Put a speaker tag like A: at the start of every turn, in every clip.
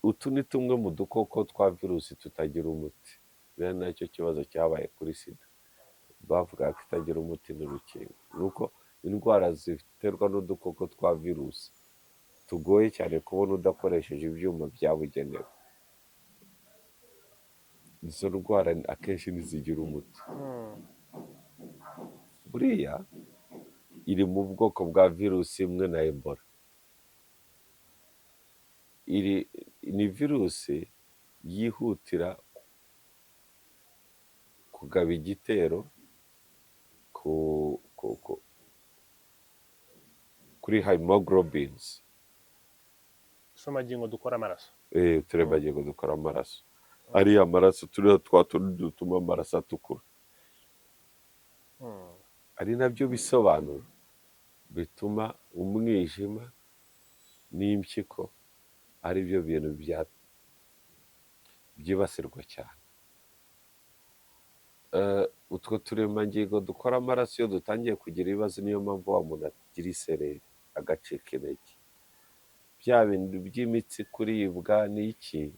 A: utu ni tumwe mu dukoko twa virusi tutagira umuti. Bene nacyo kibazo cyabaye kuri sida, bavuga ko itagira umuti n'urukingo. Nuko indwara ziterwa n'udukoko twa virusi tugoye cyane kubona udakoresheje ibyuma byabugenewe. Izo ndwara akenshi ntizigira umuti. Buriya iri mu bwoko bwa virusi imwe na Ebola. Ni virusi yihutira kugaba igitero kuri hemoglobins,
B: uturemangingo dukora amaraso.
A: uturemangingo dukora amaraso. Ariya maraso turiho twa tundi dutuma amaraso atukura. Ari nabyo bisobanuro bituma umwijima n'impyiko ari byo bintu byibasirwa cyane. Utwo turemangingo dukora amaraso iyo dutangiye kugira ibibazo, niyo mpamvu wa muntu agira isereri, agacika intege. Bya bintu by'imitsi kuribwa n'iki,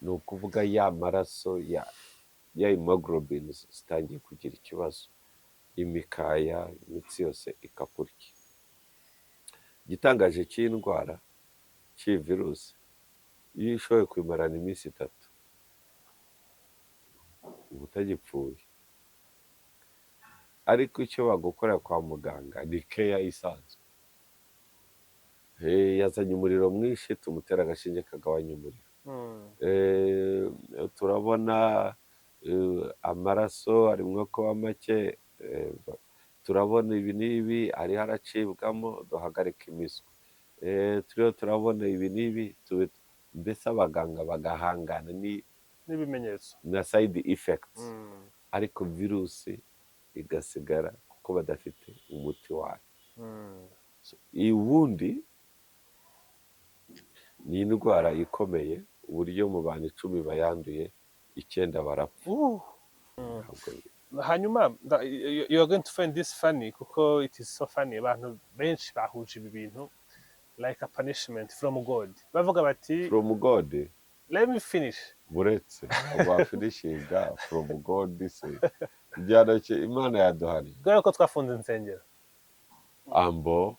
A: ni ukuvuga ya maraso ya hemoglobins zitangiye kugira ikibazo, imikaya, imitsi yose ikakurya. Igitangaje cy'iyi ndwara, cy'iyi virusi, iyo ishoboye kuyimarana iminsi 3 uba utagipfuye. Ariko icyo bagukorera kwa muganga ni keya isanzwe. Yazanye umuriro mwinshi, tumutera agashinge kagabanya umuriro. Turabona amaraso arimo kuba make, turabona ibi n'ibi, ari haracibwamo, duhagarika imiswi. Turiho turabona ibi n'ibi, mbese abaganga bagahangana
B: n'ibimenyetso
A: na side effects. Ariko virusi igasigara kuko badafite umuti wayo. Ubundi ni indwara ikomeye, uburyo mu bantu 10 bayanduye 9 barapfa.
B: Hanyuma you are going to find this funny kuko it is so funny. Abantu benshi bahuje ibi bintu like a punishment from God. Bavuga bati
A: from God.
B: Let me finish.
A: Buretse aba finishinga from God se byana cye Imana yaduhari.
B: Gore ko twafunze insengero.
A: Ambo.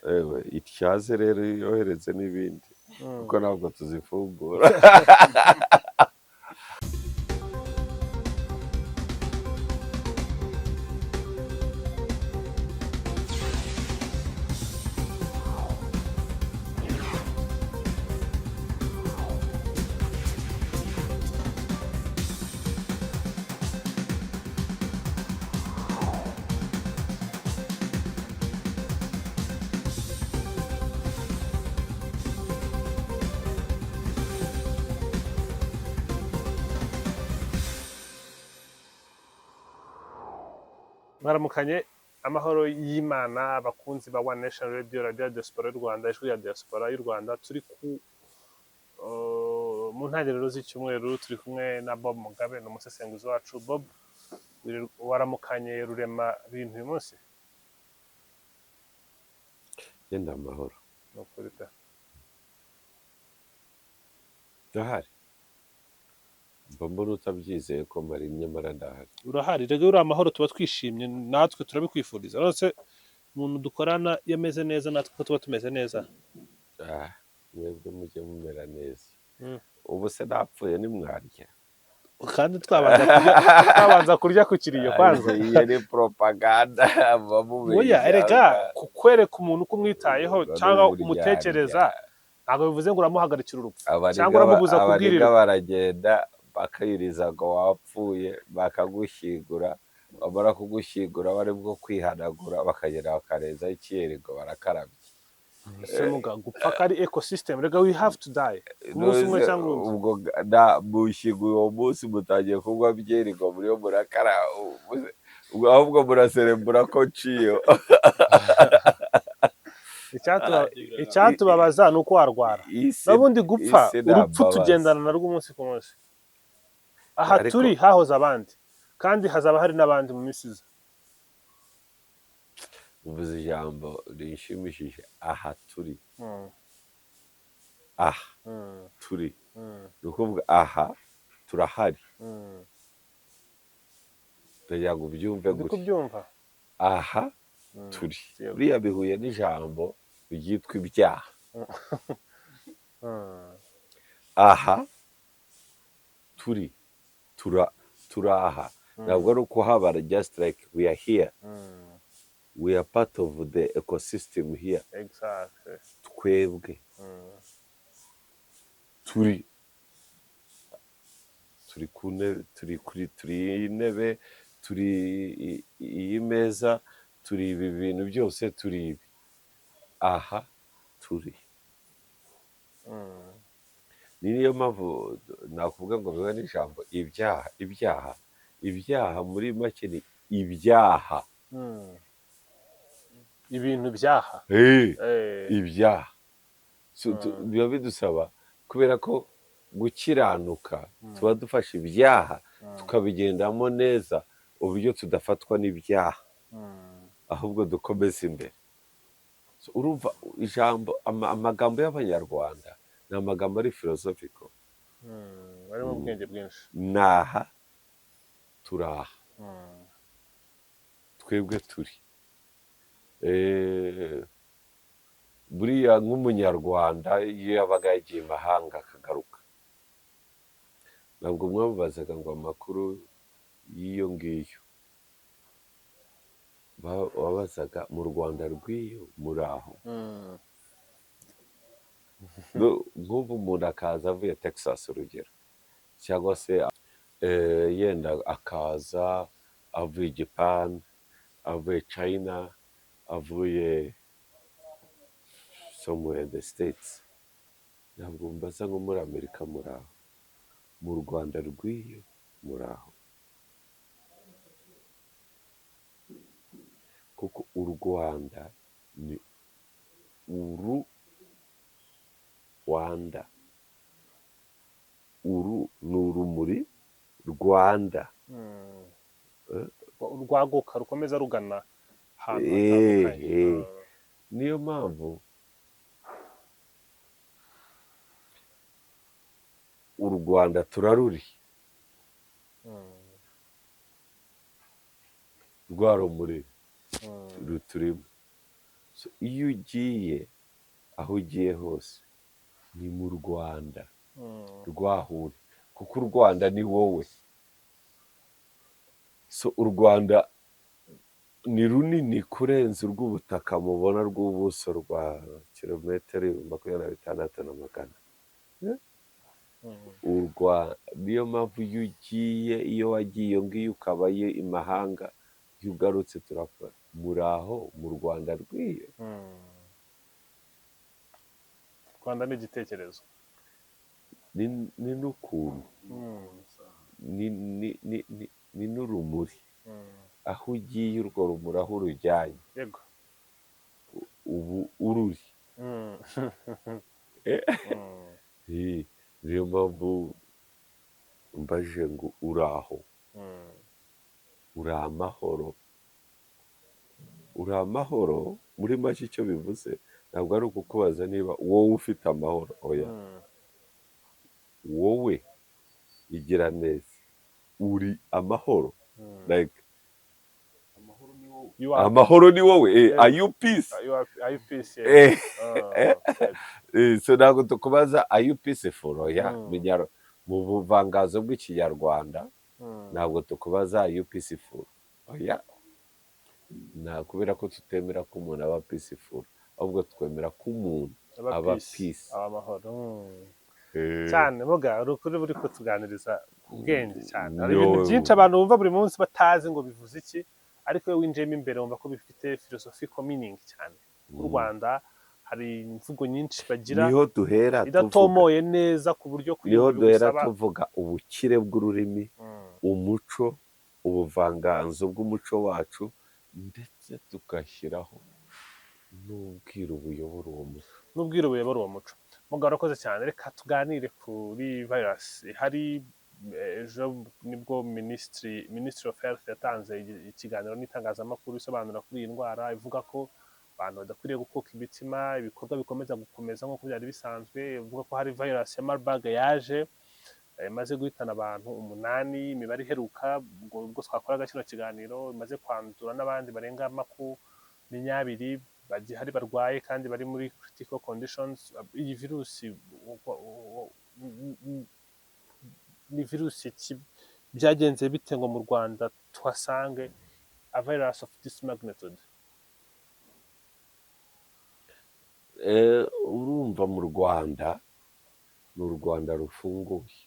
A: Ewe ityaze rero yohereze n'ibindi kuko ntabwo tuzifungura.
B: Mwaramukanye, amahoro y'Imana abakunzi ba One Nation Radio, Radio Diaspora y'u Rwanda, ijwi ya Diaspora y'u Rwanda. Turi mu ntangiriro z'icyumweru, turi kumwe na Bob Mugabe, n'umusesenguzi wacu. Bob, waramukanye Rurema bintu uyu munsi?
A: Yenda amahoro.
B: Nukuri pe.
A: Ndahari. Mbona utabyizeye ko mari nyamara ndahari.
B: Urahari, rege uri amahoro, tuba twishimye, natwe turabikwifuriza. Rose umuntu dukorana yameze neza, natwe ko tuba tumeze neza.
A: Mwebwe mujye mumera neza. Ubu se napfuye nimwarya.
B: Kandi twabanza kurya ku kiriyo kwanza.
A: Iyi ni propaganda bamubiye.
B: Oya, erega kukwereka umuntu kumwitayeho cyangwa umutekereza, ntabwo bivuze ngo uramuhagarikira urupfu cyangwa uramubuza kubwirira.
A: Baragenda bakayiriza ngo wapfuye, bakagushyigura, bamara kugushyigura bari bwo kwihanagura, bakagera bakareza ikiyerego barakarabye.
B: Semuga gupfa kari ecosystem, rega we have to die. Umunsi umwe cyangwa
A: ubwo mushyiguye uwo munsi mutangiye kunywa byerigo muri yo murakara, ahubwo muraserebura ko ciyo.
B: Icyatubabaza ni uko warwara, n'ubundi gupfa urupfu tugendana narwo umunsi ku munsi. Aha turi hahoze abandi, kandi hazaba hari n'abandi mu minsi iza.
A: Uvuze ijambo rinshimishije, aha turi. aha
B: Mm.
A: turi
B: Mm.
A: ni ukuvuga aha turahari
B: Mm.
A: ndagira ngo ubyumve
B: ndi
A: gutya
B: kubyumva.
A: aha
B: Mm.
A: turi
B: Yego.
A: buriya bihuye n'ijambo ryitwa ibyaha
B: Mm.
A: aha turi turaha ntabwo ari ukuhabara just like we are here
B: Mm.
A: we are part of the ecosystem here
B: Exactly.
A: twebwe
B: Mm.
A: turi ku ntebe turi intebe turi iyi meza turi ibi bintu byose turi ibi aha turi
B: Mm.
A: niyo mpamvu nakuvuga ngo biba n'ijambo ibyaha muri make ni ibyaha
B: Mm. ibintu byaha.
A: ibyaha biba bidusaba kubera ko gukiranuka tuba dufashe ibyaha tukabigendamo neza uburyo tudafatwa n'ibyaha ahubwo dukomeza imbere urumva ijambo amagambo y'abanyarwanda ni amagambo ari philosophical
B: arimo ubwenge bwinshi.
A: naha turaha twebwe turi buriya nk'umunyarwanda iyo yabaga yagiye imahanga akagaruka ntabwo mwamubazaga ngo amakuru y'iyo ngiyo wabazaga mu Rwanda rw'iyo muri aho nk'ubu umuntu akaza avuye Texas urugero cyangwa se yenda akaza avuye Japan avuye China avuye somewhere in the States ntabwo mbaza nko muri Amerika muri aho mu Rwanda rw'iyo muri aho kuko u Rwanda ni Rwanda uru ni urumuri Rwanda
B: rwaguka rukomeza rugana ahantu hatandukanye.
A: niyo mpamvu u Rwanda turaruri rwa rumuri ruturimo iyo ugiye aho ugiye hose ni mu Rwanda rwahuri kuko u Rwanda ni wowe u Rwanda ni runini kurenza urw'ubutaka mubona rw'ubuso rwa kilometero 26,500 niyo mpamvu iyo wagiye iyo ngiyo ukabaye imahanga iyo ugarutse turakora muri aho mu Rwanda rw'iyo
B: Rwanda ni igitekerezo
A: ni n'ukuntu ni n'urumuri aho ugiye urwo rumuri aho urujyanye ubu ururi niyo mpamvu mbajije ngo uraho uri amahoro muri make icyo bivuze ntabwo ari ukukubaza niba wowe ufite amahoro oya wowe igira neza uri amahoro like amahoro ni wowe are you peace so ntabwo tukubaza are you peaceful oya mu buvangazo bw'ikinyarwanda ntabwo tukubaza are you peaceful oya kubera ko tutemera ko umuntu aba peaceful ahubwo twemera ko umuntu aba peace
B: cyane muga urukuri buri kutuganiriza ubwenge cyane hari ibintu byinshi abantu bumva buri munsi batazi ngo bivuze iki ariko iyo winjiyemo imbere wumva ko bifite philosophical meaning cyane mu Rwanda hari imvugo nyinshi bagira
A: niho duhera
B: idatomoye neza ku buryo
A: niho duhera tuvuga ubukire bw'ururimi umuco ubuvanganzo bw'umuco wacu ndetse tugashyiraho n'ubwiru buyobora uwo muco muga urakoze cyane reka tuganire kuri virus hari ejo nibwo Ministry of Health yatanze ikiganiro n'itangazamakuru isobanura kuri iyi ndwara ivuga ko
B: abantu badakwiriye gukuka imitima, ibikorwa bikomeza gukomeza nk'uko byari bisanzwe, uvuga ko hari virus ya Marburg yaje imaze guhitana abantu 8, imibare iheruka ubwo twakoraga kino kiganiro imaze kwandura n'abandi barenga 20 bagihari barwaye kandi bari muri critical conditions. Iyi virusi ni virusi ki, byagenze bite ngo mu Rwanda tuhasange a virus of this magnitude?
A: urumva mu Rwanda ni u Rwanda rufunguye,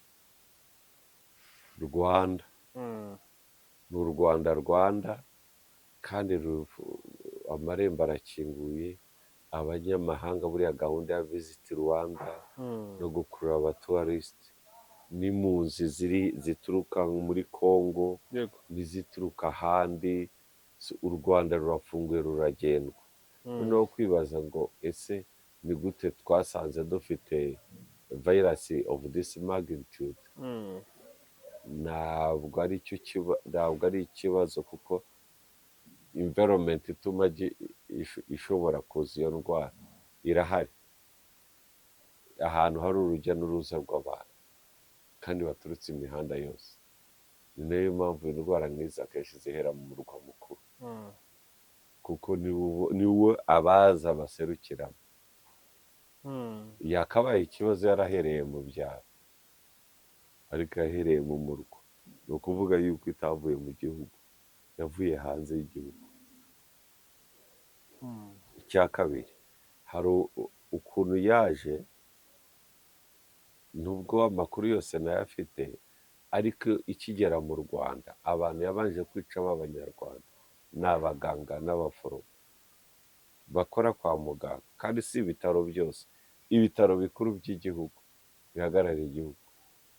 A: Rwanda ni u Rwanda kandi amarembo arakinguye, abanyamahanga buriya gahunda ya Visit Rwanda no gukurura abatuwarisiti n'impunzi zituruka muri Congo n'izituruka ahandi, u Rwanda rurafunguye ruragendwa. noneho kwibaza ngo ese ni gute twasanze dufite virus of this magnitude, ntabwo ari ikibazo kuko environment ituma ishobora kuza iyo ndwara irahari, ahantu hari urujya n'uruza rw'abantu kandi baturutse imihanda yose. Ni nayo mpamvu indwara nk'izi akenshi zihera mu murwa mukuru, kuko niwo abaza baserukiramo. Yakabaye ikibazo yarahereye mu byaro, ariko yahereye mu murwa. Ni ukuvuga yuko itavuye mu gihugu, yavuye hanze y'igihugu. Icya kabiri, hari ukuntu yaje, nubwo amakuru yose nayo afite, ariko ikigera mu Rwanda abantu yabanje kwicamo abanyarwanda ni abaganga n'abaforomo bakora kwa muganga, kandi si ibitaro byose, ibitaro bikuru by'igihugu bihagarariye igihugu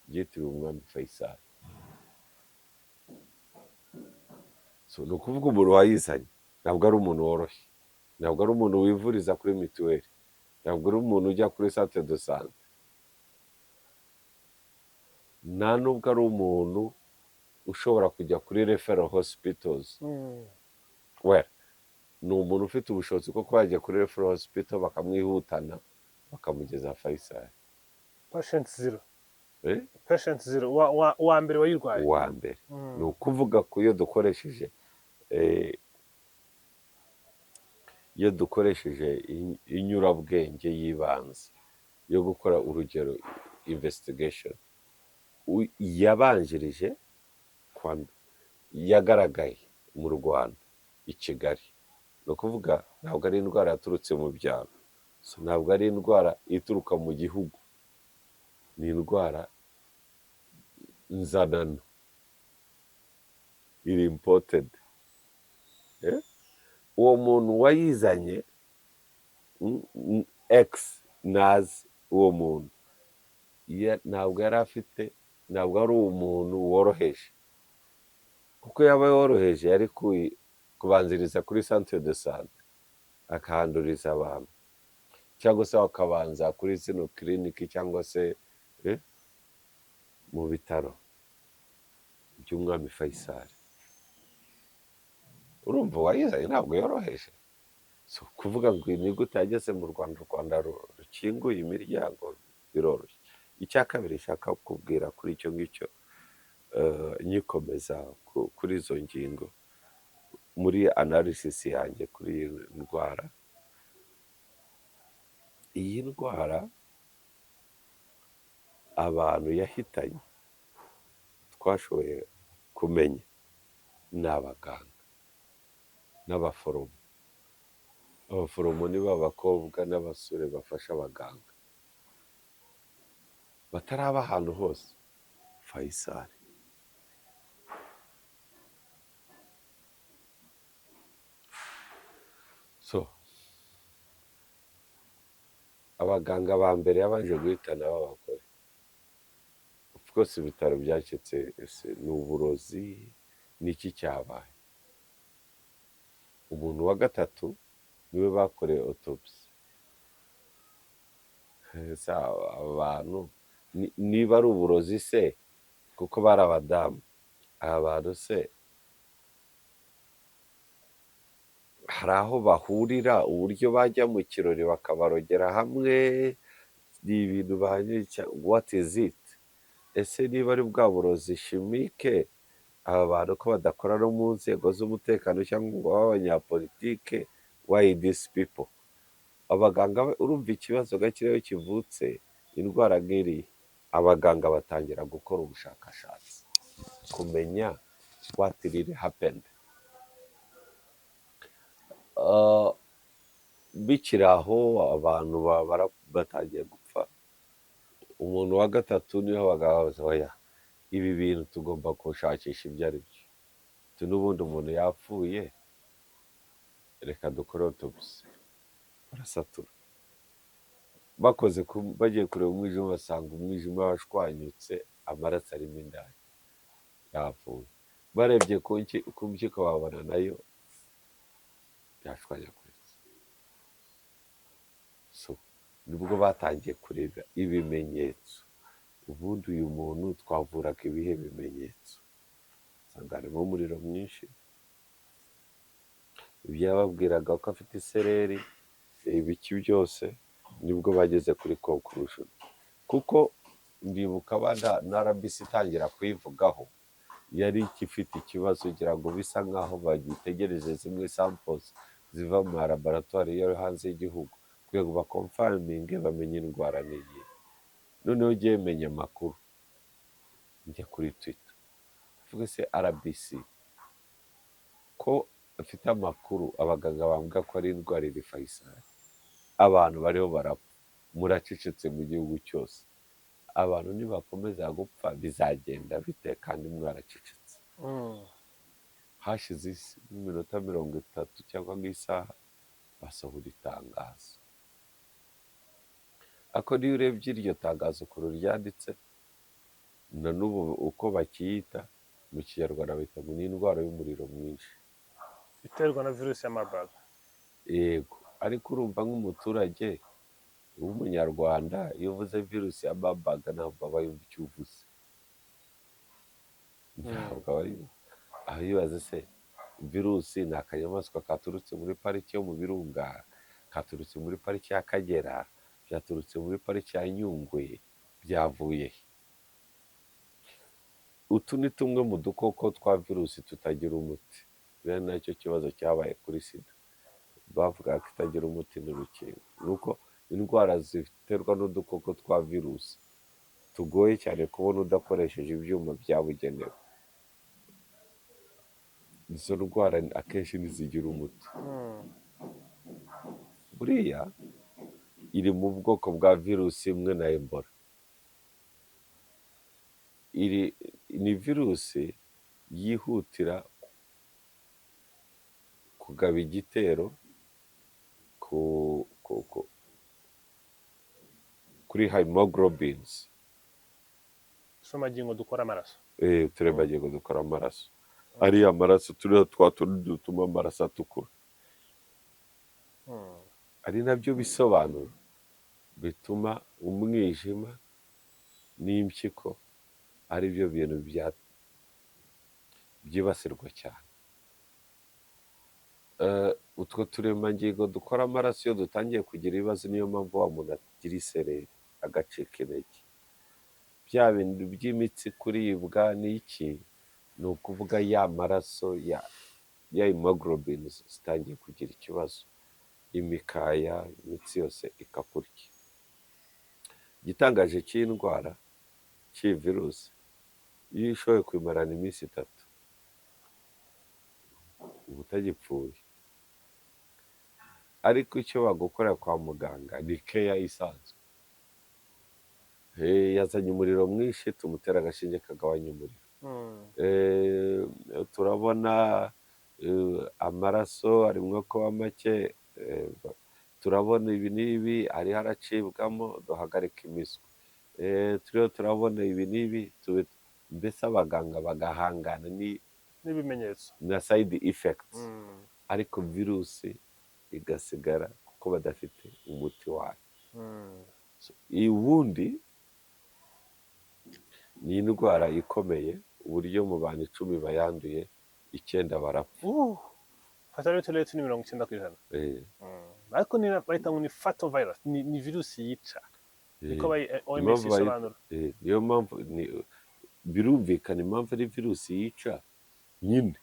A: byitiriwe umwami Faisal. Ni ukuvuga umuntu wayizanye ntabwo ari umuntu woroshye, ntabwo ari umuntu wivuriza kuri mituweli, ntabwo ari umuntu ujya kuri centre de sante, nta nubwo ari umuntu ushobora kujya kuri referral hospitals. Ni umuntu ufite ubushobozi bwo kuba yajya kuri referral hospital bakamwihutana bakamugeza Faisal.
B: Patient zero wa mbere wayirwaye,
A: uwa mbere. Ni ukuvuga ko iyo dukoresheje inyurabwenge y'ibanze yo gukora urugero investigation, yabanjirije yagaragaye mu Rwanda i Kigali. Ni ukuvuga ntabwo ari indwara yaturutse mu byaro, ntabwo ari indwara ituruka mu gihugu, ni indwara nzanano, iri imported. Uwo muntu wayizanye X nazi uwo muntu ntabwo yari afite, ntabwo ari umuntu woroheje, kuko yaba woroheje yari kubanziriza kuri centre de sante akahanduriza abantu, cyangwa se bakabanza kuri zino kiriniki cyangwa se mu bitaro by'umwami Faisal. Urumva uwayizanye ntabwo yoroheje. Si ukuvuga ngo ni gute yageze mu Rwanda, u Rwanda rukinguye imiryango, biroroshye. Icya kabiri nshaka kubwira kuri icyo ngicyo, nyikomeza kuri izo ngingo muri analysis yanjye kuri iyi ndwara. Iyi ndwara abantu yahitanye twashoboye kumenya ni abaganga n'abaforomo. Abaforomo ni b'abakobwa n'abasore bafasha abaganga, bataraba ahantu hose. Faisal abaganga ba mbere yabanje guhitana b'abagore. Of course ibitaro byacitse, ni uburozi, n'iki cyabaye. Umuntu wa gatatu niwe bakoreye autopsy. Abantu niba ari uburozi se, kuko bari abadamu, aba bantu se hari aho bahurira, uburyo bajya mu kirori bakabarogera hamwe, ni ibintu what is it? Ese niba ari bwa burozi chimique, aba bantu ko badakora no mu nzego z'umutekano cyangwa ngo babe abanyapolitike, why these people? Abaganga urumva ikibazo gakire iyo kivutse indwara nk'iriya, abaganga batangira gukora ubushakashatsi kumenya what really happened. Bikiri aho abantu batangiye gupfa, umuntu wa gatatu niho abaganga bavuze oya, ibi bintu tugomba gushakisha ibyo ari byo, n'ubundi umuntu yapfuye, reka dukore autopsy. Barasatura, bagiye kureba umwijima basanga umwijima washwanyutse, amaraso arimo indani, yapfuye. Barebye ku mpyiko babona nayo byashwanyaguritse. So nibwo batangiye kureba ibimenyetso, ubundi uyu muntu twavuraga ibihe bimenyetso? Usanga harimo umuriro mwinshi, ibyababwiraga ko afite isereri, ibiki byose, nibwo bageze kuri conclusion. Kuko ndibuka na RBC itangira kuyivugaho, yari ifite ikibazo kugira ngo bisa nkaho bagitegereje zimwe samples ziva mu laboratoire yo hanze y'igihugu kugira ngo bakonfirminge bamenye indwara n'iyi. Noneho ugiye menya amakuru, njya kuri Twitter tuvuge se RBC ko afite amakuru, abaganga bambwira ko ari indwara iri Faisal, abantu bariho barapfa, muracecetse mu gihugu cyose, abantu nibakomeza gupfa bizagenda bite kandi mwaracecetse? Hashize nk'iminota 30 cyangwa nk'isaha, basohora itangazo. Ako niyo urebye iryo tangazo ukuntu ryanditse, na n'ubu uko bakiyita mu kinyarwanda bita ngo ni indwara y'umuriro mwinshi
B: iterwa na virusi ya Marburg.
A: Yego, ariko urumva nk'umuturage w'umunyarwanda iyo uvuze virusi ya Marburg ntabwo aba yumva icyo uvuze, ntabwo aba yumva. Aho yibaza se virusi ni akanyamaswa katurutse muri pariki yo mu Birunga, katurutse muri pariki y'Akagera, byaturutse muri pariki ya Nyungwe, byavuye he? Utu ni tumwe mu dukoko twa virusi tutagira umuti. Bene nacyo kibazo cyabaye kuri sida, bavuga ko itagira umuti n'urukingo. Nuko indwara ziterwa n'udukoko twa virusi tugoye cyane kubona udakoresheje ibyuma byabugenewe. Izo ndwara akenshi ntizigira umuti. Buriya iri mu bwoko bwa virusi imwe na Ebola. Ni virusi yihutira kugaba igitero kuri hemoglobins,
B: uturemangingo dukora amaraso.
A: uturemangingo dukora amaraso, ariya maraso turiho twa tundi dutuma amaraso atukura. Ari nabyo bisobanuro bituma umwijima n'impyiko ari byo bintu byibasirwa cyane. Utwo turemangingo dukora amaraso iyo dutangiye kugira ibibazo, niyo mpamvu wa muntu agira isereri, agacika intege. Bya bintu by'imitsi kuribwa n'iki, ni ukuvuga ya maraso ya hemoglobins zitangiye kugira ikibazo, imikaya, imitsi yose ikakurya. Igitangaje cy'iyi ndwara, cy'iyi virusi, iyo ishoboye kuyimarana iminsi 3 uba utagipfuye. Ariko icyo bagukorera kwa muganga ni keya isanzwe. Yazanye umuriro mwinshi, tumutera agashinge kagabanya umuriro. Turabona amaraso arimo kuba make, turabona ibi n'ibi, hariho aracibwamo, duhagarika imiswi. Turiho turabona ibi n'ibi, mbese abaganga bagahangana
B: n'ibimenyetso
A: na side effects, ariko virusi igasigara kuko badafite umuti wayo. Ubundi ni indwara ikomeye, uburyo mu bantu 10 bayanduye 9 barapfa.
B: fatality rate ni 90%.
A: Eh,
B: Ariko bahita ngo ni fatal virus, ni virusi yica, niko OMS
A: impamvu
B: isobanura.
A: niyo mpamvu birumvikana impamvu ari virusi yica nyine.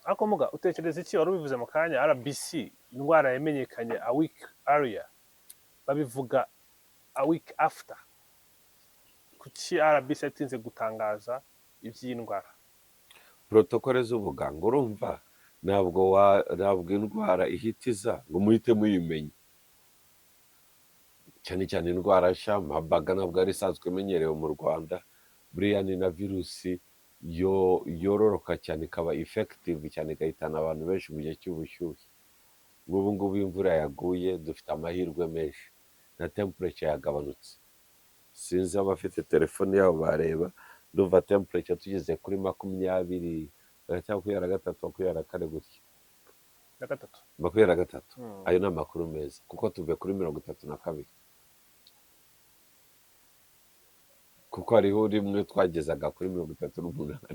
B: Ariko muga utekereza iki, wari ubivuze mu kanya, RBC indwara yamenyekanye a week earlier, babivuga a week after. Kuki RBC yatinze gutangaza iby'iyi ndwara?
A: Protokole z'ubuganga urumva ntabwo indwara ihita iza ngo muhite muyimenya, cyane cyane indwara nshya. Mabaga ntabwo yari isanzwe imenyerewe mu Rwanda, buriya ni na virusi yororoka cyane, ikaba effective cyane, igahitana abantu benshi mu gihe cy'ubushyuhe. Nk'ubu ngubu imvura yaguye, dufite amahirwe menshi na temperature yagabanutse. Sinzi abafite telefone yabo bareba, ndumva temperature tugeze kuri 20 cyangwa 23 24 gutya, 23. Ayo ni amakuru meza kuko tuvuye kuri 32, kuko hariho rimwe twagezaga kuri 38.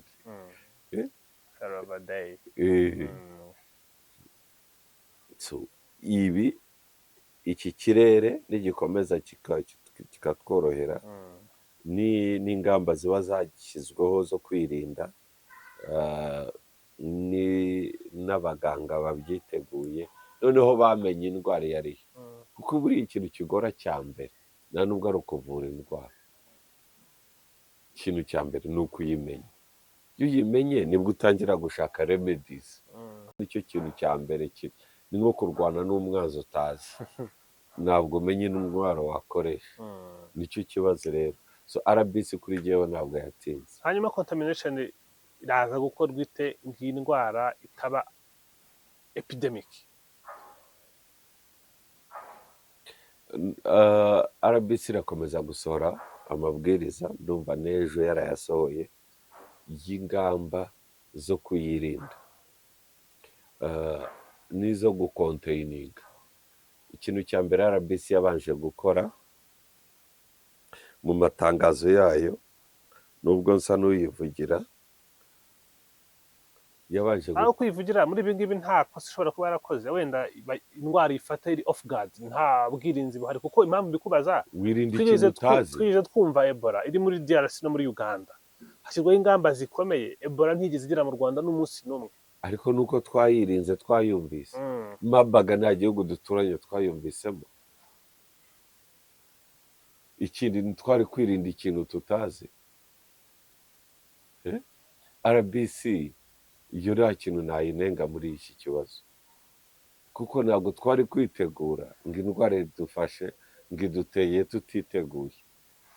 A: So iki kirere nigikomeza kikatworohera, n'ingamba ziba zashyizweho zo kwirinda, n'abaganga babyiteguye, noneho bamenye indwara iyo ari yo. Kuko buriya ikintu kigora cya mbere nta nubwo ari ukuvura indwara, ikintu cya mbere ni ukuyimenya. Iyo uyimenye nibwo utangira gushaka remedies. Nicyo kintu cya mbere, ni nko kurwana n'umwanzi utazi, ntabwo umenya indwara wakoresha. Nicyo kibazo rero. So RBC kuri jyewe ntabwo yatinze.
B: Hanyuma contamination iraza gukorwa ite nk'iyi ndwara itaba epidemic?
A: RBC irakomeza gusohora amabwiriza, ndumva n'ejo yarayasohoye, y'ingamba zo kuyirinda n'izo gukonteyiniga. Ikintu cya mbere RBC yabanje gukora mu matangazo yayo, nubwo nsa n'uyivugira, yabanje
B: aho kwivugira muri ibi ngibi nta kosa ishobora kuba yarakoze, wenda indwara ifata iri off guard, nta bwirinzi buhari. kuko impamvu mbikubaza,
A: wirinda ikintu utazi.
B: twigeze twumva Ebola iri muri DRC no muri Uganda, hashyirwaho ingamba zikomeye, Ebola ntigeze igera mu Rwanda n'umunsi n'umwe.
A: Ariko nuko twayirinze, twayumvise. Mabaga nta gihugu duturanye twayumvisemo. Ikindi twari kwirinda ikintu tutazi. RBC iyo nta kintu nayinenga muri iki kibazo, kuko ntabwo twari kwitegura ngo indwara idufashe, ngo iduteye tutiteguye.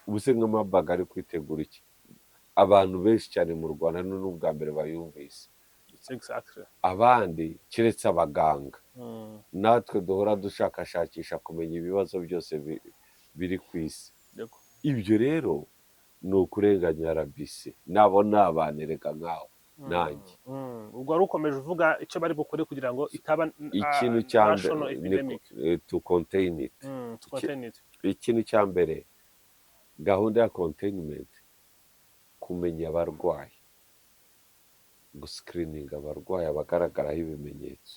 A: Ubuse nka Mabaga ari kwitegura iki? Abantu benshi cyane mu Rwanda n'ubwa mbere bayumvise. Abandi keretse abaganga, natwe duhora dushakashakisha kumenya ibibazo byose biri ku isi. Ibyo rero ni ukurenganya RBC. Nabo ni abantu erega nkawe nanjye.
B: Ubwo wari ukomeje uvuga icyo bari bukore kugira ngo itaba
A: ikintu cya mbere to contain it. Ikintu cya mbere, gahunda ya containment, kumenya abarwayi, gusikirininga abarwayi abagaragaraho ibimenyetso.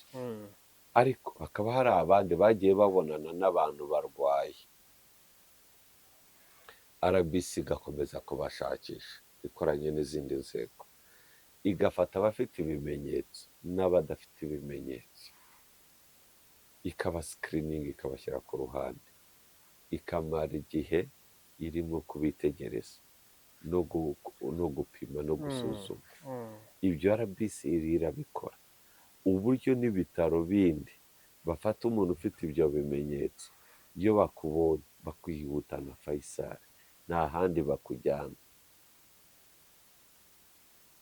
A: Ariko hakaba hari abandi bagiye babonana n'abantu barwaye, RBC igakomeza kubashakisha ikoranye n'izindi nzego, igafata abafite ibimenyetso n'abadafite ibimenyetso, ikabasikirininga, ikabashyira ku ruhande, ikamara igihe irimo kubitegereza no gupima no gusuzuma. Ibyo RBC irabikora. Uburyo n'ibitaro bindi bafata umuntu ufite ibyo bimenyetso, iyo bakubonye bakwihutana Faisal, nta handi bakujyana.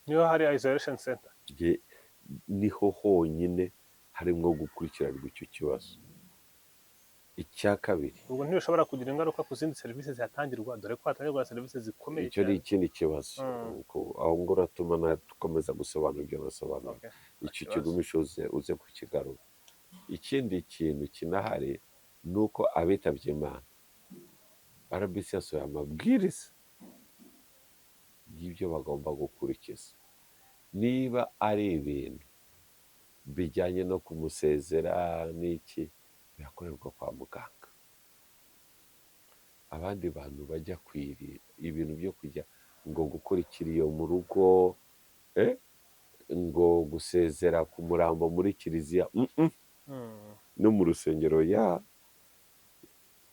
B: niyo hari isolation center,
A: niho honyine harimo gukurikiranwa icyo kibazo. Icya kabiri,
B: ubwo ntibishobora kugira ingaruka ku zindi serivisi zihatangirwa, dore ko hatangirwa serivisi zikomeye.
A: icyo ni ikindi kibazo. Aho ngo uratuma dukomeza gusobanura ibyo nasobanura. Icyo kigumisho uze kukigarura. Ikindi kintu kinahari ni uko abitabye Imana, RBC yasohoye amabwiriza y'ibyo bagomba gukurikiza. Niba ari ibintu bijyanye no kumusezera n'iki birakorerwa kwa muganga. Abandi bantu bajya kwirira ibintu byo kujya ngo gukurikira iyo mu rugo, ngo gusezera ku murambo muri kiliziya, no mu rusengero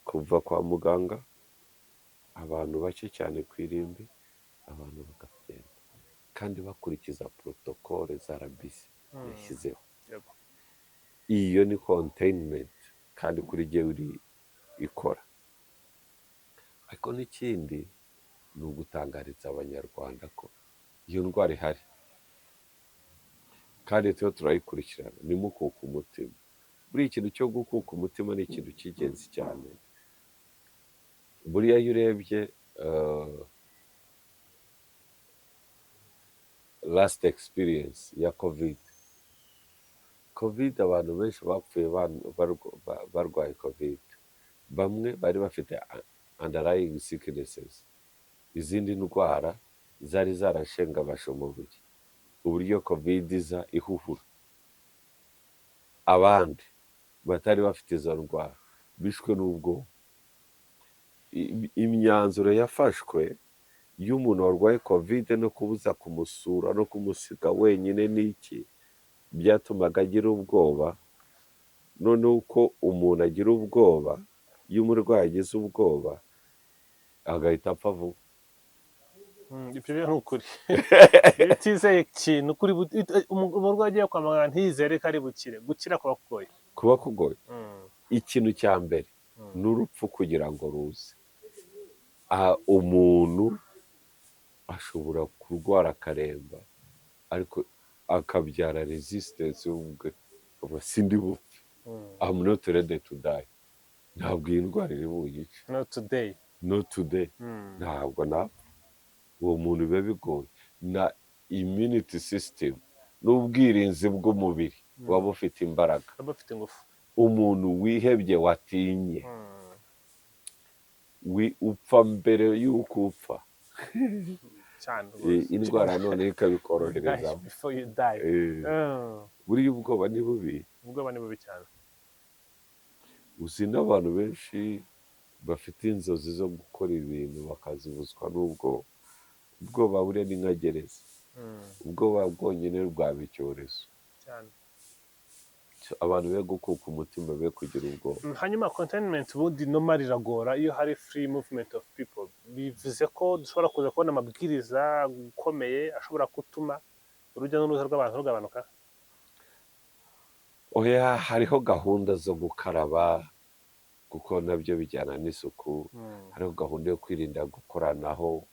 A: kuva kwa muganga abantu bake cyane ku irimbi, abantu bakagenda kandi bakurikiza protokole za RBC yashyizeho. Iyo ni containment kandi kuri jye uri ikora. Ariko n'ikindi ni ugutangariza abanyarwanda ko iyo ndwara ihari kandi tuba turayikurikirana. Nimukuke umutima. Buriya ikintu cyo gukuka umutima ni ikintu cy'ingenzi cyane. Buriya iyo urebye last experience ya covid abantu benshi bapfuye barwaye covid, bamwe bari bafite underlying sicknesses, izindi ndwara zari zarashengabashe umubiri, uburyo covid iza ihuhura. Abandi batari bafite izo ndwara bishwe n'ubwoba. Imyanzuro yafashwe y'umuntu warwaye covid no kubuza kumusura no kumusiga wenyine n'iki byatumaga agira ubwoba. None uko umuntu agira ubwoba, iyo umurwayi agize ubwoba agahita apfa vuba.
B: Ibyo rero ni ukuri. Iyo utizeye ikintu kuri umurwayi agiye kwa muganga ntiyizere ko ari bukire, gukira kuba kugoye. Ikintu cya mbere ni urupfu kugira ngo ruze. Umuntu ashobora kurwara akaremba ariko akabyara resistance ubwe, sindi bupfe, I'm not ready to die. Ntabwo iyi ndwara iri bunyice, not today, ntabwo napfa. Uwo muntu biba bigoye. Na immunity system n'ubwirinzi bw'umubiri waba ufite imbaraga. Umuntu wihebye watinye upfa mbere y'uko upfa. Indwara none ikabikorohereza. Buriya ubwoba ni bubi. Cyane.
A: Uzi n'abantu benshi bafite inzozi zo gukora ibintu bakazibuzwa n'ubwoba. Ubwoba buriya ni nka gereza. Ubwoba bwonyine bwaba icyorezo. Abantu be gukuka umutima, be kugira ubwoba.
B: Hanyuma containment ubundi normal iragora iyo hari free movement of people. Bivuze ko dushobora kuza kubona amabwiriza gukomeye ashobora gutuma urujya n'uruza rw'abantu rugabanuka.
A: Oya, hariho gahunda zo gukaraba kuko nabyo bijyana n'isuku. Hariho gahunda yo kwirinda gukoranaho,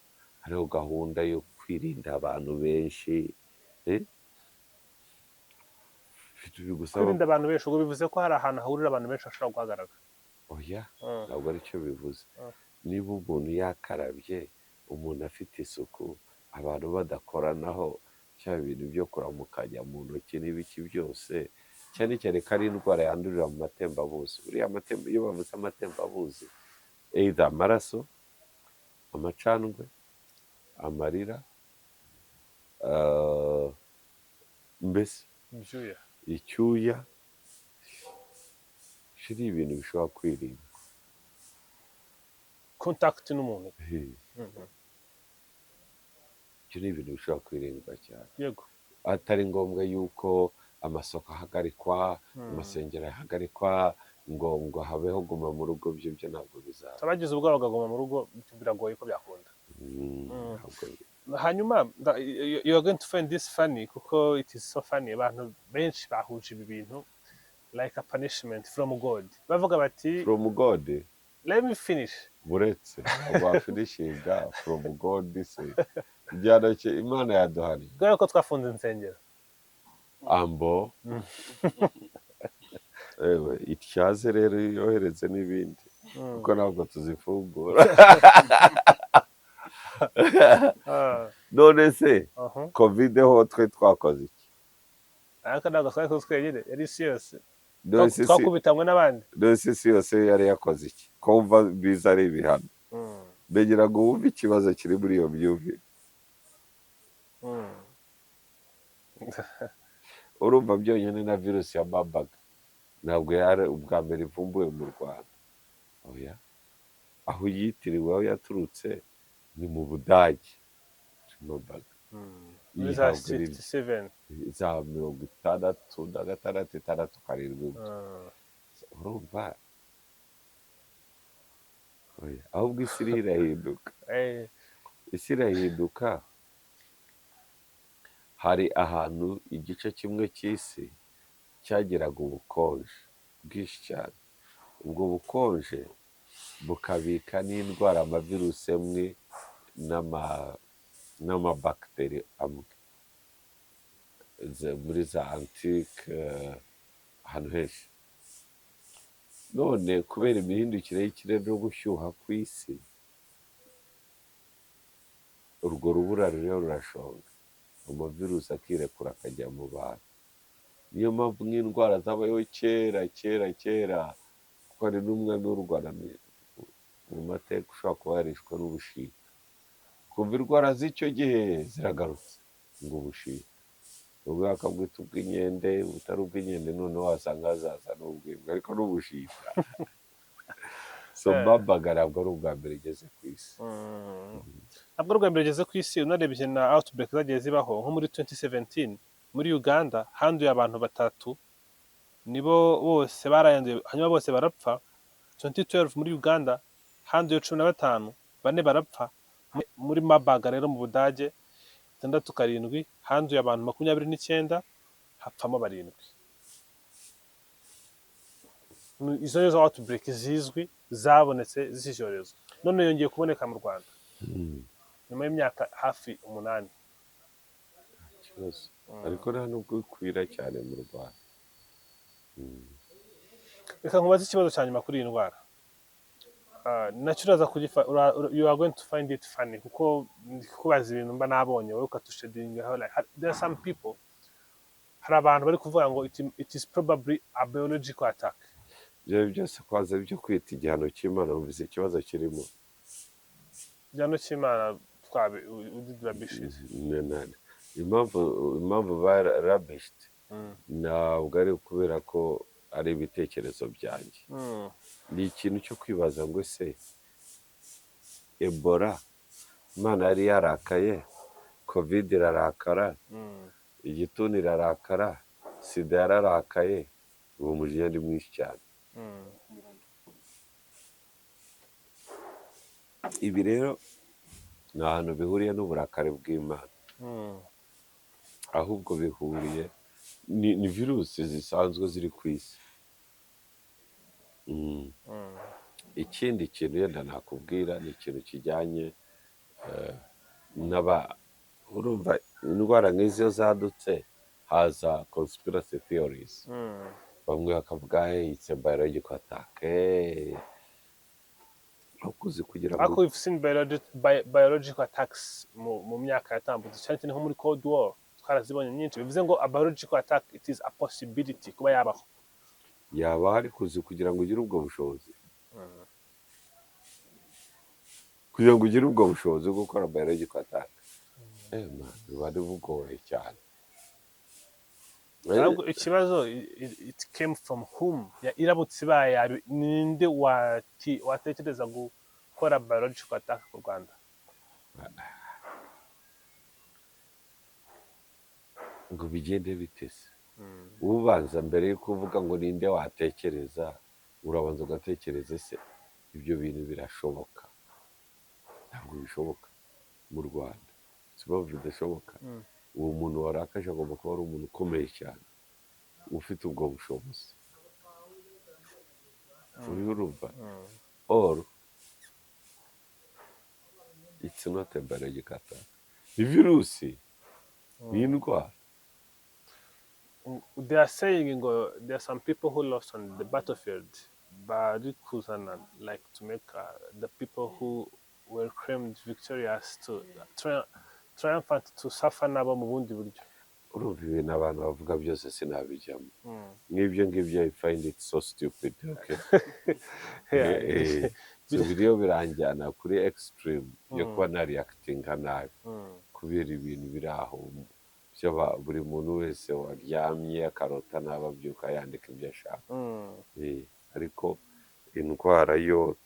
A: hariho gahunda yo kwirinda abantu benshi.
B: Kwirinda abantu benshi ubwo bivuze ko hari ahantu hahurira abantu benshi hashobora guhagarara.
A: Oya, ntabwo aricyo bivuze. Niba umuntu yakarabye, umuntu afite isuku, abantu badakoranaho, cya bintu byo kuramukanya mu ntoki n'ibiki byose, cyane cyane ko ari indwara yandurira mu matembabuzi. Buriya iyo bavuze amatembabuzi, either amaraso, amacandwe, amarira, mbese icyuya, ni ibintu bishobora kwirinda.
B: Contact n'umuntu.
A: Ibyo ni ibintu bishobora kwirindwa cyane.
B: Yego.
A: Atari ngombwa yuko amasoko ahagarikwa, amasengero ahagarikwa, ngo habeho guma mu rugo, byo ntabwo bizaba.
B: Abagize ubwoba bakaguma mu rugo biragoye ko byakunda. Hanyuma you are going to find this funny kuko it is so funny. Abantu benshi bahuje ibi bintu like a punishment from God. Bavuga bati
A: from God.
B: Let me finish.
A: Buretse abafinishinga from God se byana cye Imana yaduhari.
B: Kubera ko twafunze insengero.
A: Ambo. Ewe ityaze rero yohereze n'ibindi kuko ntabwo tuzifungura. None se covid ho twe twakoze iki?
B: Ariko ntabwo twakoze twenyine, yari isi yose. Twakubitanywe n'abandi.
A: None se isi yose yari yakoze iki? Kumva biza ari ibihano. Ndagira ngo wumve ikibazo kiri muri iyo myumvire. urumva byonyine na virusi ya Marburg ntabwo yari ubwa mbere ivumbuwe mu Rwanda. Oya, aho yitiriwe, aho yaturutse ni mu Budage. Marburg
B: muri za
A: yihabwa
B: 67.
A: za 66, 67. Urumva, oya, ahubwo isi iriho irahinduka, isi irahinduka. Hari ahantu igice kimwe cy'isi cyagiraga ubukonje bwinshi cyane, ubwo bukonje bukabika n'indwara, amavirusi amwe n'amabakiteri amwe muri za antike, ahantu henshi. None kubera imihindukire y'ikirere no gushyuha ku isi, urwo rubura ruriho rurashonga, amavirusi akirekura akajya mu bantu. Niyo mpamvu nk'indwara zabayeho kera kera kera, kuko hari n'umwe n'urwara mu mateka ushobora kuba yarishwe n'ubushita, kumva indwara z'icyo gihe ziragarutse ngo ubushita, ubwo bakabwita ubw'inkende, butari ubw'inkende noneho wasanga hazaza n'ubw'imbwa, ariko n'ubushita. So Marburg ntabwo ari ubwa mbere igeze ku isi.
B: Ntabwo ari ubwa mbere igeze ku isi. Unarebye na outbreak zagiye zibaho, nko muri 2017 muri Uganda handuye abantu 3, nibo bose barayanduye hanyuma bose barapfa. 2012 muri Uganda handuye 15, 4 barapfa. Muri Marburg rero mu Budage 67 handuye abantu 29, hapfamo 7. Izo nizo outbreak zizwi zabonetse z'icyorezo, none yongeye kuboneka mu Rwanda nyuma y'imyaka hafi 8.
A: Ikibazo ariko nta nubwo bikwira cyane mu Rwanda.
B: Reka nkubaze ikibazo cya nyuma kuri iyi ndwara. Nacyo uraza you are going to find it funny, kuko kubaza ibintu mba nabonye wowe ukatushedingaho. There are some people, hari abantu bari kuvuga ngo it is probably a biological attack.
A: Ibyo byose kwaza byo kwita igihano cy'Imana, wumvise ikibazo kirimo.
B: Igihano cy'Imana udidurabishize.
A: Impamvu barabishite ntabwo ari ukubera ko ari ibitekerezo byanjye. Ni ikintu cyo kwibaza ngo ese Ebola Imana yari yarakaye, Covid irarakara, igituntu irarakara, Sida yararakaye, uwo mujinya ni mwinshi cyane. Ibi rero ni ahantu bihuriye n'uburakari bw'Imana, ahubwo bihuriye ni virusi zisanzwe ziri ku isi. Ikindi kintu yenda nakubwira ni ikintu kijyanye urumva indwara nk'izo zadutse haza conspiracy theories. Bamwe bakavuga it's a biological attack.
B: Ariko we've seen biological attacks mu myaka yatambutse, cyane cyane nko muri Cold War twarazibonye nyinshi. Bivuze ngo a biological attack, it is a possibility kuba yabaho.
A: Yaba hari kugira ngo ugire ubwo bushobozi, kugira ngo ugire ubwo bushobozi bwo gukora biological attack, biba bigoye cyane.
B: Ntabwo ikibazo it came from whom, iramutse ibaye ninde watekereza gukora biological attack ku Rwanda?
A: Ngo bigende bitese. Ubanza mbere yo kuvuga ngo ninde watekereza, urabanza ugatekereza ese ibyo bintu birashoboka? Ntabwo bishoboka mu Rwanda. Sibavu bidashoboka. Uwo muntu warakaje agomba kuba ari umuntu ukomeye cyane, ufite ubwo bushobozi. Urumva? Or it's not a biological attack. Ni virusi, ni indwara.
B: They are saying there are some people who lost on the battlefield, bari kuzana like to make the people who were claimed victorious to triumphant to suffer nabo mu bundi buryo.
A: Urumva ibintu abantu bavuga byose sinabijyamo. Nk'ibyo ngibyo I find it so stupid. Okay? So video biranjyana kuri extreme yo kuba na reacting nabi kubera ibintu biri aho buri muntu wese waryamye akarota n'ababyuka yandika ibyo ashaka. Ariko indwara yo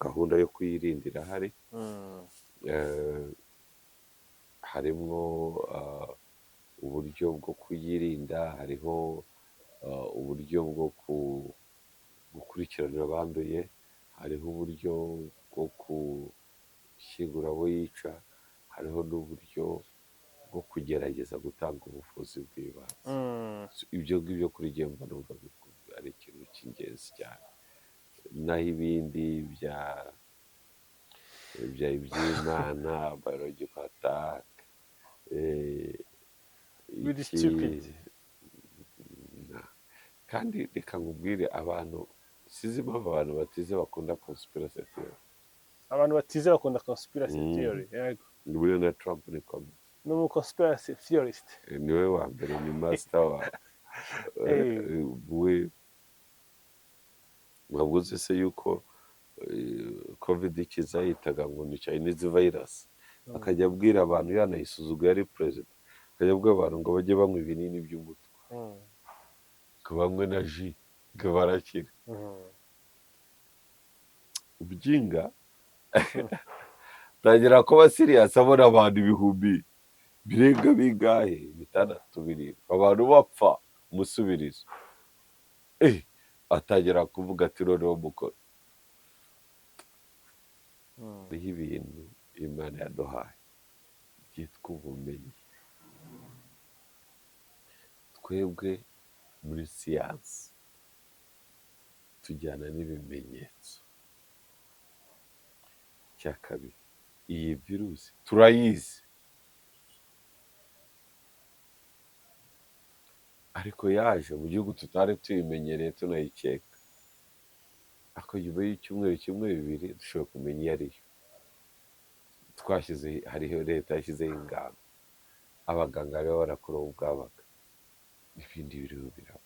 A: gahunda yo kuyirinda irahari. Harimo uburyo bwo kuyirinda, hariho uburyo bwo gukurikiranira abanduye, hariho uburyo bwo gushyingura abo yica, hariho n'uburyo bwo kugerageza gutanga ubuvuzi bw'ibanze. Ibyo ngibyo kuri njye mba numva ari ikintu cy'ingenzi cyane, naho ibindi by'Imana biological attack
B: Really stupid.
A: kandi reka nkubwire abantu, sizi impamvu abantu batize bakunda conspiracy theory.
B: Abantu batize bakunda conspiracy theory. Yego.
A: Buriya na Trump ni komeye,
B: ni umu conspiracy theorist.
A: niwe wa mbere, ni master wa we. Ntabwo uzi se yuko covid ikiza yitaga ngo ni Chinese virus, akajya abwira abantu yanayisuzuguye ari perezida, akajya abwira abantu ngo bajye banywa ibinini by'umutwe, ngo banywe na ji ngo barakira. Ubyinga tangira kuba serious, abona abantu ibihumbi birenga bingahe, 6 7 abantu bapfa umusubirizo, atangira kuvuga ati noneho mukora. Hariho ibintu Imana yaduhaye byitwa ubumenyi. Twebwe muri siyansi tujyana n'ibimenyetso. Icya kabiri, iyi virusi turayizi, ariko yaje mu gihugu tutari tuyimenyereye tunayikeka, ariko nyuma y'icyumweru kimwe bibiri dushobora kumenya iyo ariyo. Hariho leta yashyizeho ingamba, abaganga rero barakora ubwabaga, ibindi biriho biraba.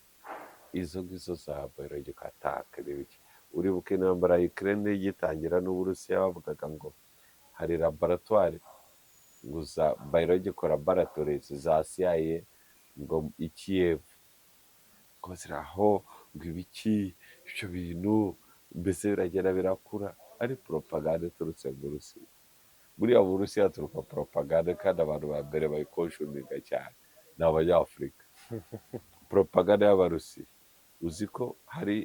A: Izo ngizo za biological attack n'ibiki. Uribuka intambara ya Ukraine igitangira n'Uburusiya bavugaga ngo hari laboratoire ngo za biological laboratories za CIA ngo i Kiev, ngo ziraho, ngo ibiki ibyo bintu mbese biragenda birakura, ari propaganda iturutse mu Burusiya. Buriya mu Burusiya haturuka propaganda, kandi abantu ba mbere bayikonshuminga cyane ni Abanyafurika. Propaganda y'Abarusiya, uzi ko hari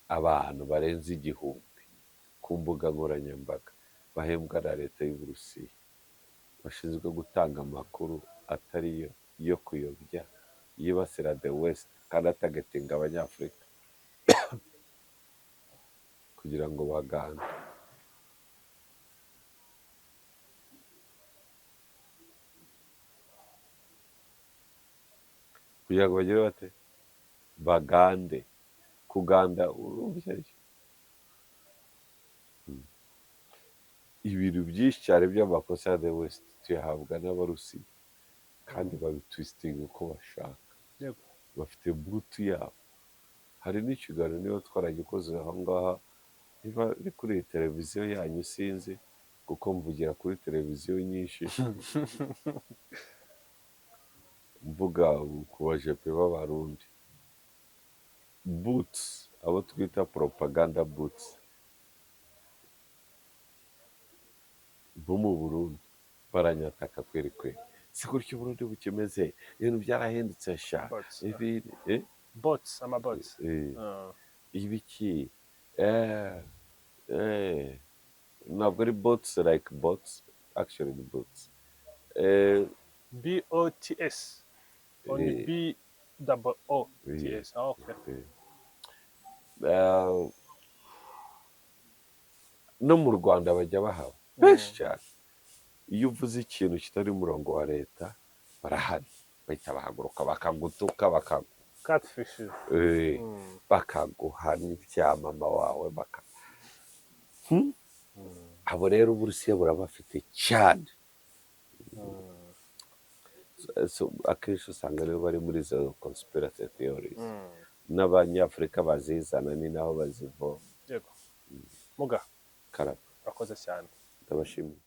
A: abantu barenze 1000 ku mbuga nkoranyambaga bahembwa na leta y'Uburusiya, bashinzwe gutanga amakuru atari yo kuyobya, yibasira the west, kandi atagatinga Abanyafurika kugira ngo bagande. Kugira ngo bagire bate? Bagande. Kuganda urumva icyo ari cyo? Ibintu byinshi cyane by'amakosa ya the west tuyahabwa n'Abarusiya, kandi babitwistinga uko bashaka. Bafite butu yabo. Hari n'ikiganiro niba twaragikoze aho ngaha, niba ari kuri televiziyo yanyu sinzi, kuko mvugira kuri televiziyo nyinshi, mvuga ku bajepe b'Abarundi. Boots, abo twita propaganda boots bo mu Burundi baranyataka kweri kweri. Si gutyo Burundi bukimeze, ibintu byarahindutse sha.
B: Bots, amabots.
A: Ibiki ntabwo ari bots like bots, actually the bots.
B: BOTS. Only BOOTS. Okay.
A: No mu Rwanda bajya bahaba benshi cyane. Iyo uvuze ikintu kitari umurongo wa leta barahari, bahita bahaguruka bakagutuka,
B: catfishes,
A: bakaguha n'ibya mama wawe abo rero Uburusiya burabafite cyane. Akenshi usanga rero bari muri izo conspiracy theories, n'Abanyafurika bazizana ni naho bazivoma.
B: muga
A: karaba
B: urakoze cyane
A: ndabashimiye